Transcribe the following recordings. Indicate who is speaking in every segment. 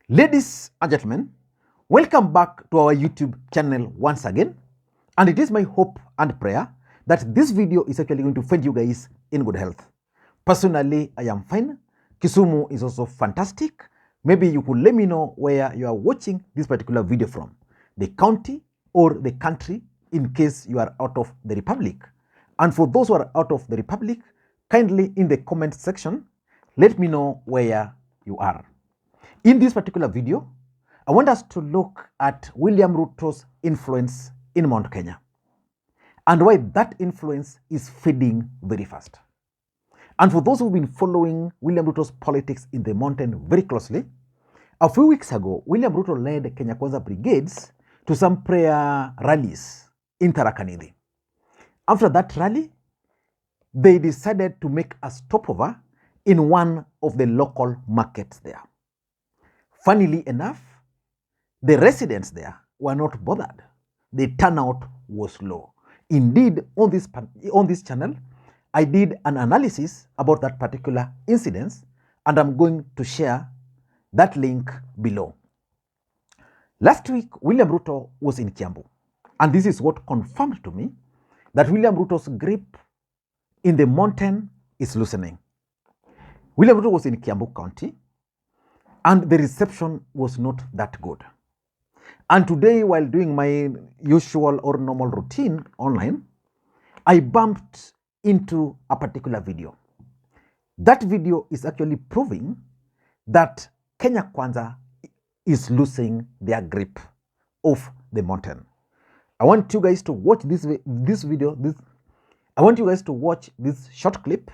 Speaker 1: Ladies and gentlemen, welcome back to our YouTube channel once again. And it is my hope and prayer that this video is actually going to find you guys in good health. Personally, I am fine. Kisumu is also fantastic. Maybe you could let me know where you are watching this particular video from, the county or the country, in case you are out of the republic. And for those who are out of the republic, kindly in the comment section, let me know where you are. In this particular video, I want us to look at William Ruto's influence in Mount Kenya and why that influence is fading very fast. And for those who've been following William Ruto's politics in the mountain very closely, a few weeks ago, William Ruto led Kenya Kwanza brigades to some prayer rallies in Tharaka Nithi. After that rally, they decided to make a stopover in one of the local markets there. Funnily enough, the residents there were not bothered. The turnout was low. Indeed, on this channel, I did an analysis about that particular incident, and I'm going to share that link below. Last week, William Ruto was in Kiambu, and this is what confirmed to me that William Ruto's grip in the mountain is loosening. William Ruto was in Kiambu County, and the reception was not that good. And today, while doing my usual or normal routine online, I bumped into a particular video. That video is actually proving that Kenya Kwanza is losing their grip of the mountain. I want you guys to watch this video. I want you guys to watch this short clip.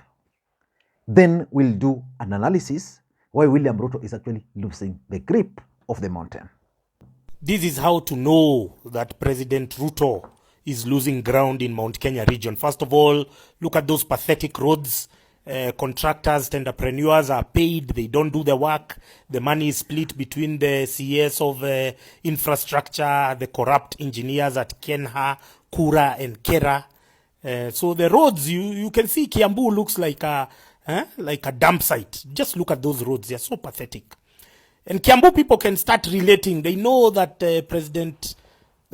Speaker 1: Then we'll do an analysis why William Ruto is actually losing the grip of the mountain.
Speaker 2: This is how to know that President Ruto is losing ground in Mount Kenya region. First of all, look at those pathetic roads. Contractors, entrepreneurs are paid. They don't do the work. The money is split between the CS of infrastructure, the corrupt engineers at Kenha, Kura, and Kera. So the roads, you can see Kiambu looks like a dump site. Just look at those roads. They are so pathetic. And Kiambu people can start relating. They know that the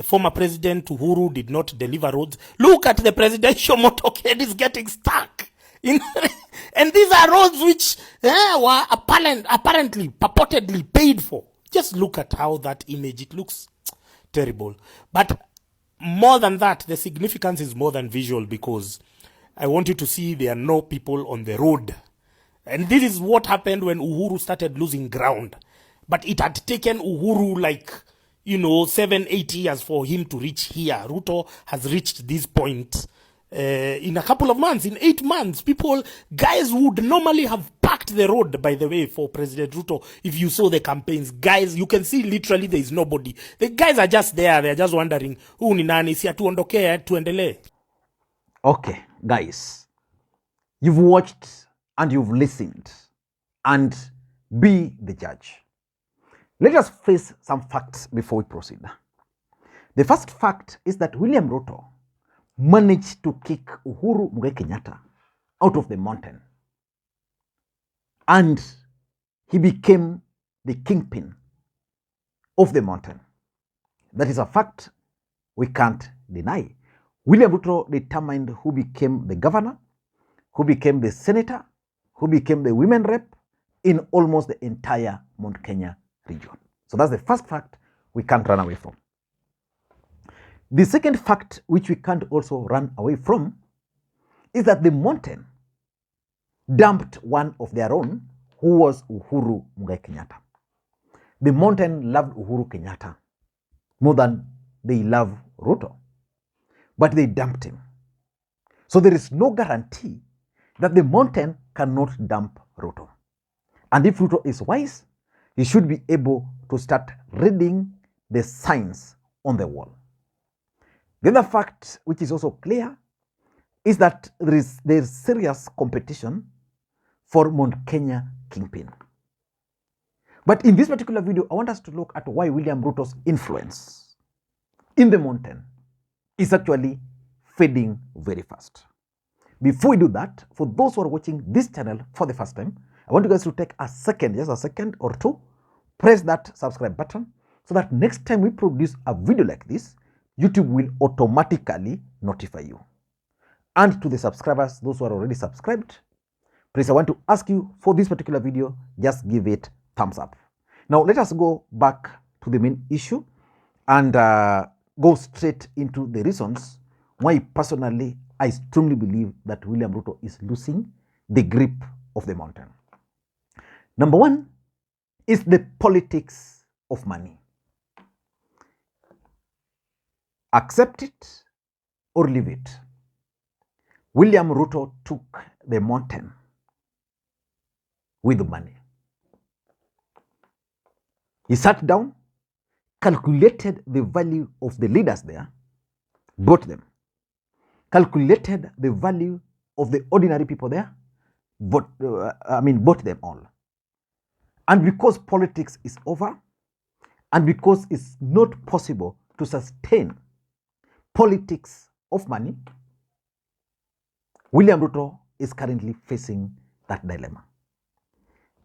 Speaker 2: former president Uhuru did not deliver roads. Look at the presidential motorcade is getting stuck. And these are roads which were apparently, purportedly paid for. Just look at how that image, it looks terrible. But more than that, the significance is more than visual, because I want you to see there are no people on the road. And this is what happened when Uhuru started losing ground. But it had taken Uhuru 7-8 years for him to reach here. Ruto has reached this point in a couple of months, in 8 months. Guys would normally have packed the road, by the way, for President Ruto. If you saw the campaigns, guys, you can see literally there is nobody. The guys are just there. They're just wondering, huu ni nani, si atuondokea, tuendelee.
Speaker 1: Okay, guys, you've watched and you've listened, and be the judge. Let us face some facts before we proceed. The first fact is that William Ruto managed to kick Uhuru Kenyatta out of the mountain, and he became the kingpin of the mountain. That is a fact we can't deny. William Ruto determined who became the governor, who became the senator, who became the women rep in almost the entire Mount Kenya region. So that's the first fact we can't run away from. The second fact, which we can't also run away from, is that the mountain dumped one of their own, who was Uhuru Kenyatta. The mountain loved Uhuru Kenyatta more than they love Ruto, but they dumped him. So there is no guarantee that the mountain cannot dump Ruto. And if Ruto is wise, he should be able to start reading the signs on the wall. The other fact, which is also clear, is that there is serious competition for Mount Kenya kingpin. But in this particular video, I want us to look at why William Ruto's influence in the mountain is actually fading very fast. Before we do that, for those who are watching this channel for the first time, I want you guys to take a second, just a second or two, press that subscribe button so that next time we produce a video like this, YouTube will automatically notify you. And to the subscribers, those who are already subscribed, please, I want to ask you for this particular video, just give it thumbs up. Now, let us go back to the main issue and go straight into the reasons why personally I strongly believe that William Ruto is losing the grip of the mountain. Number one is the politics of money. Accept it or leave it. William Ruto took the mountain with money. He sat down, calculated the value of the leaders there, bought them, calculated the value of the ordinary people there, bought them all. And because politics is over, and because it's not possible to sustain politics of money, William Ruto is currently facing that dilemma.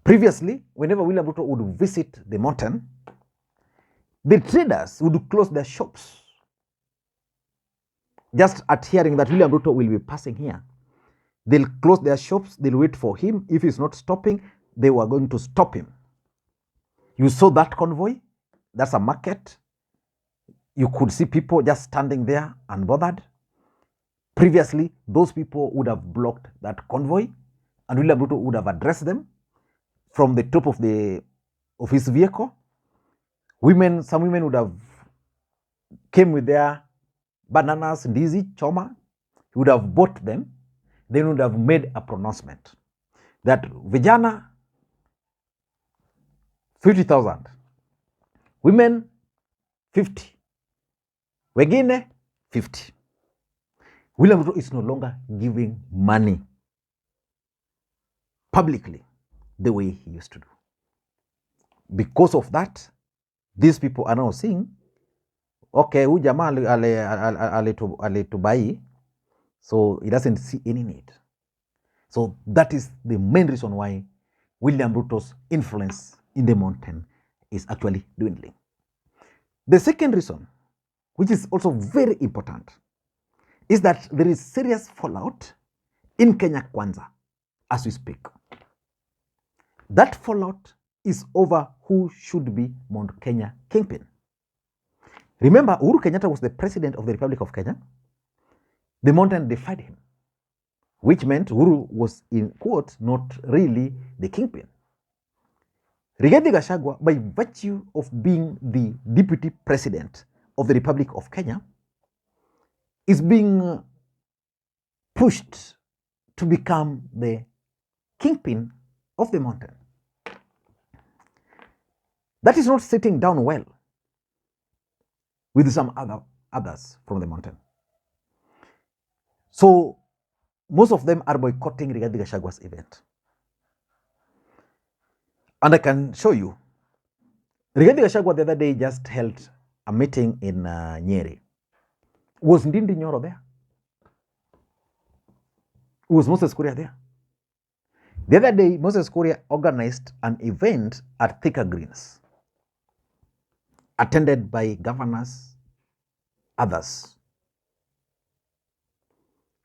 Speaker 1: Previously, whenever William Ruto would visit the mountain, the traders would close their shops. Just at hearing that William Ruto will be passing here, they'll close their shops, they'll wait for him. If he's not stopping, they were going to stop him. You saw that convoy, that's a market. You could see people just standing there unbothered. Previously, those people would have blocked that convoy, and William Ruto would have addressed them from the top of his vehicle. Some women would have came with their bananas, ndizi, choma. He would have bought them. Then would have made a pronouncement that vijana 50,000, women 50, wengine 50. William Ruto is no longer giving money publicly the way he used to do. Because of that, these people are now saying, okay, huyu jamaa alitubai, so he doesn't see any need. So that is the main reason why William Ruto's influence in the mountain is actually dwindling. The second reason, which is also very important, is that there is serious fallout in Kenya Kwanza as we speak. That fallout is over who should be Mount Kenya kingpin. Remember, Uhuru Kenyatta was the president of the Republic of Kenya. The mountain defied him, which meant Uhuru was, in quote, not really the kingpin. Rigathi Gachagua, by virtue of being the deputy president of the Republic of Kenya, is being pushed to become the kingpin of the mountain. That is not sitting down well with some others from the mountain. So most of them are boycotting Rigathi Gachagua's event. And I can show you. Rigathi Gachagua the other day just held a meeting in Nyeri. Was Ndindi Nyoro there? Was Moses Kuria there? The other day, Moses Kuria organized an event at Thika Greens, attended by governors, others.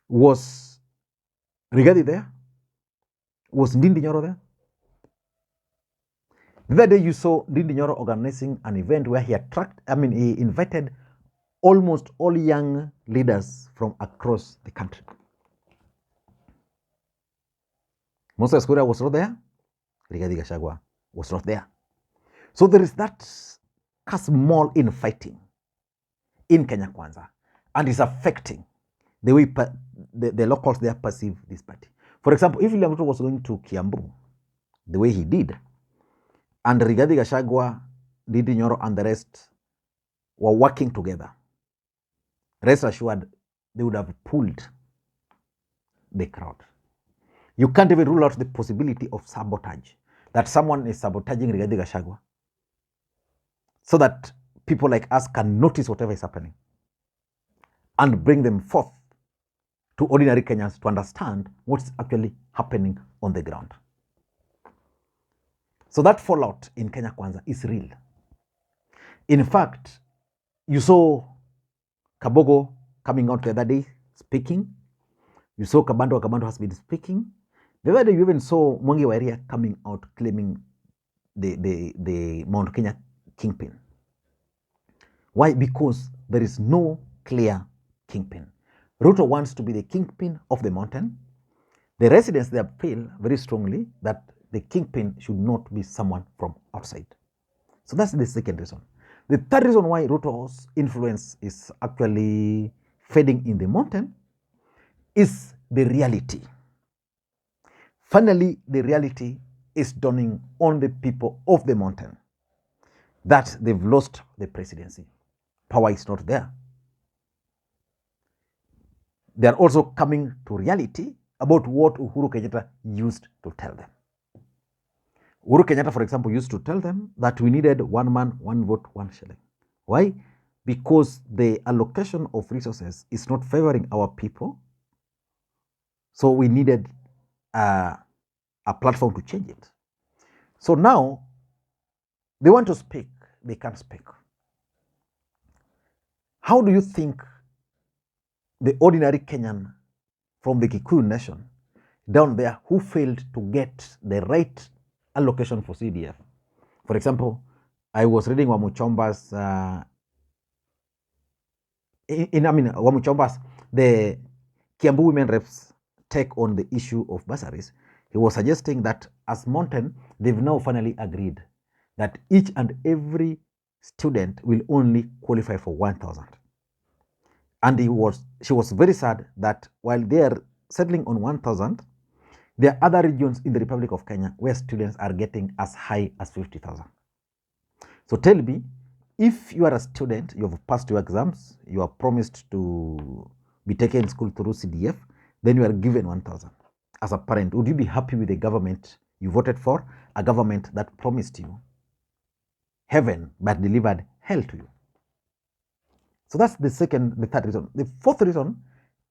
Speaker 1: Was Rigathi there? Was Ndindi Nyoro there? The other day you saw Ndindi Nyoro organizing an event where he invited almost all young leaders from across the country. Moses Kuria was not there. Rigathi Gachagua was not there. So there is that small infighting in Kenya Kwanza, and it's affecting the way the locals there perceive this party. For example, if William Ruto was going to Kiambu the way he did, and Rigathi Gachagua, Ndindi Nyoro, and the rest were working together, rest assured they would have pulled the crowd. You can't even rule out the possibility of sabotage, that someone is sabotaging Rigathi Gachagua so that people like us can notice whatever is happening and bring them forth to ordinary Kenyans to understand what's actually happening on the ground. So that fallout in Kenya Kwanza is real. In fact, you saw Kabogo coming out the other day speaking. You saw Kabando has been speaking. The other day you even saw Mwangi wa Iria coming out claiming the Mount Kenya kingpin. Why? Because there is no clear kingpin. Ruto wants to be the kingpin of the mountain. The residents there feel very strongly that the kingpin should not be someone from outside. So that's the second reason. The third reason why Ruto's influence is actually fading in the mountain is the reality. Finally, the reality is dawning on the people of the mountain that they've lost the presidency. Power is not there. They are also coming to reality about what Uhuru Kenyatta used to tell them. Uhuru Kenyatta, for example, used to tell them that we needed 1 man, 1 vote, 1 shilling. Why? Because the allocation of resources is not favoring our people. So we needed a platform to change it. So now they want to speak, they can't speak. How do you think the ordinary Kenyan from the Kikuyu nation down there who failed to get the right allocation for CDF? For example, I was reading Wamuchomba's, Wamuchomba's, the Kiambu women reps take on the issue of bursaries. He was suggesting that as Mountain, they've now finally agreed that each and every student will only qualify for 1,000. And she was very sad that while they are settling on 1,000, there are other regions in the Republic of Kenya where students are getting as high as 50,000. So tell me, if you are a student, you have passed your exams, you are promised to be taken in school through CDF, then you are given 1,000. As a parent, would you be happy with the government you voted for, a government that promised you heaven but delivered hell to you? So that's the third reason. The fourth reason,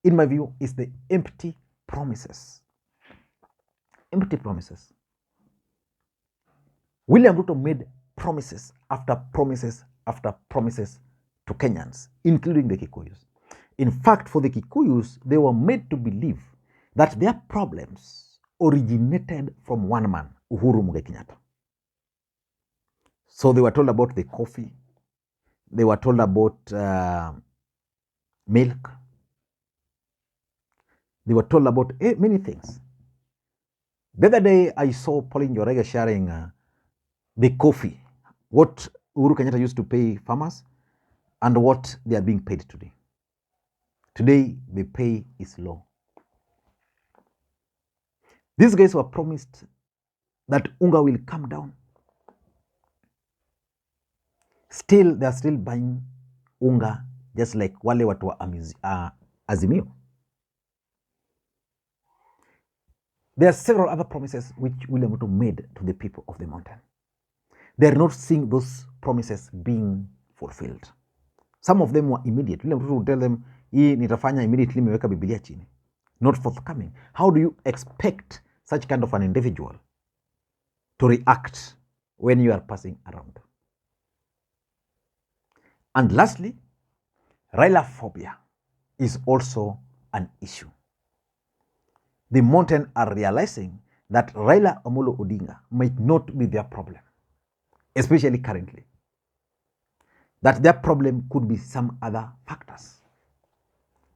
Speaker 1: in my view, is the empty promises. Empty promises. William Ruto made promises after promises after promises to Kenyans, including the Kikuyus. In fact, for the Kikuyus, they were made to believe that their problems originated from one man, Uhuru Kenyatta. So they were told about the coffee, they were told about milk, they were told about many things. The other day, I saw Pauline Jorege sharing the coffee, what Uhuru Kenyatta used to pay farmers and what they are being paid today. Today, the pay is low. These guys were promised that unga will come down. Still, they are still buying unga just like wale watu wa Azimio. There are several other promises which William Ruto made to the people of the mountain. They are not seeing those promises being fulfilled. Some of them were immediate. William Ruto would tell them, hii nitafanya immediately, meweka Biblia chini. Not forthcoming. How do you expect such kind of an individual to react when you are passing around? And lastly, Raila phobia is also an issue. The mountain are realizing that Raila Odinga might not be their problem, especially currently. That their problem could be some other factors,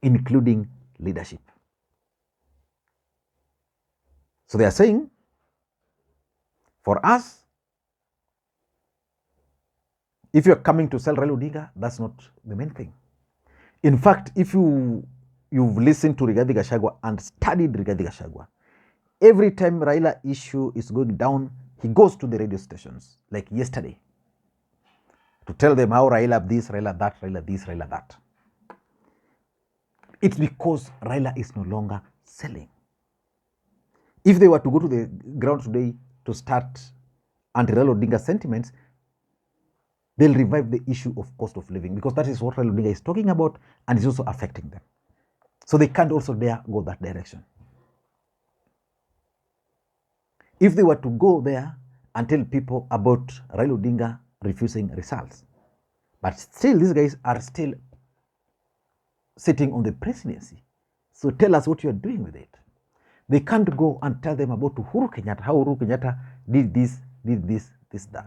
Speaker 1: including leadership. So they are saying, for us, if you're coming to sell Raila Odinga, that's not the main thing. In fact, if you've listened to Rigathi Gachagua and studied Rigathi Gachagua, every time Raila issue is going down, he goes to the radio stations, like yesterday, to tell them how Raila this, Raila that, Raila this, Raila that. It's because Raila is no longer selling. If they were to go to the ground today to start anti-Raila Odinga sentiments, they'll revive the issue of cost of living, because that is what Raila Odinga is talking about and is also affecting them. So they can't also dare go that direction. If they were to go there and tell people about Raila Odinga refusing results. But still, these guys are still sitting on the presidency. So tell us what you are doing with it. They can't go and tell them about Uhuru Kenyatta, how Uhuru Kenyatta did this, that.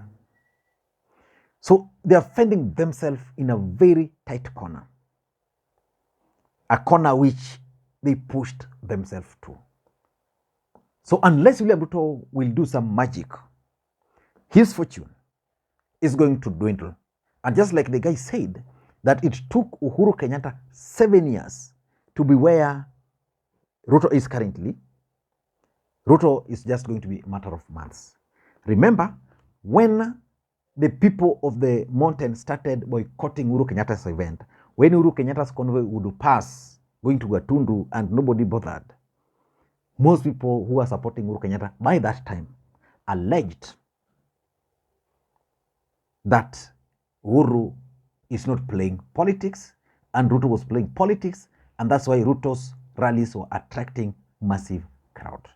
Speaker 1: So they are finding themselves in a very tight corner. A corner which they pushed themselves to. So unless William Ruto will do some magic, his fortune is going to dwindle. And just like the guy said, that it took Uhuru Kenyatta 7 years to be where Ruto is currently, Ruto is just going to be a matter of months. Remember, when the people of the mountain started boycotting Uhuru Kenyatta's event, when Uhuru Kenyatta's convoy would pass, going to Gatundu, and nobody bothered, most people who are supporting Uhuru Kenyatta by that time alleged that Uhuru is not playing politics and Ruto was playing politics, and that's why Ruto's rallies were attracting massive crowd.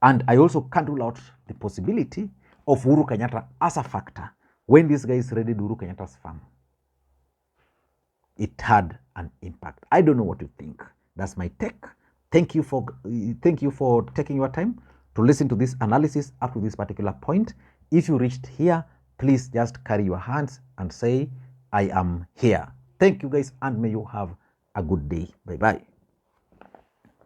Speaker 1: And I also can't rule out the possibility of Uhuru Kenyatta as a factor when these guys raided Uhuru Kenyatta's farm. It had an impact. I don't know what you think. That's my take. Thank you for taking your time to listen to this analysis up to this particular point. If you reached here, please just carry your hands and say, I am here. Thank you guys, and may you have a good day. Bye-bye.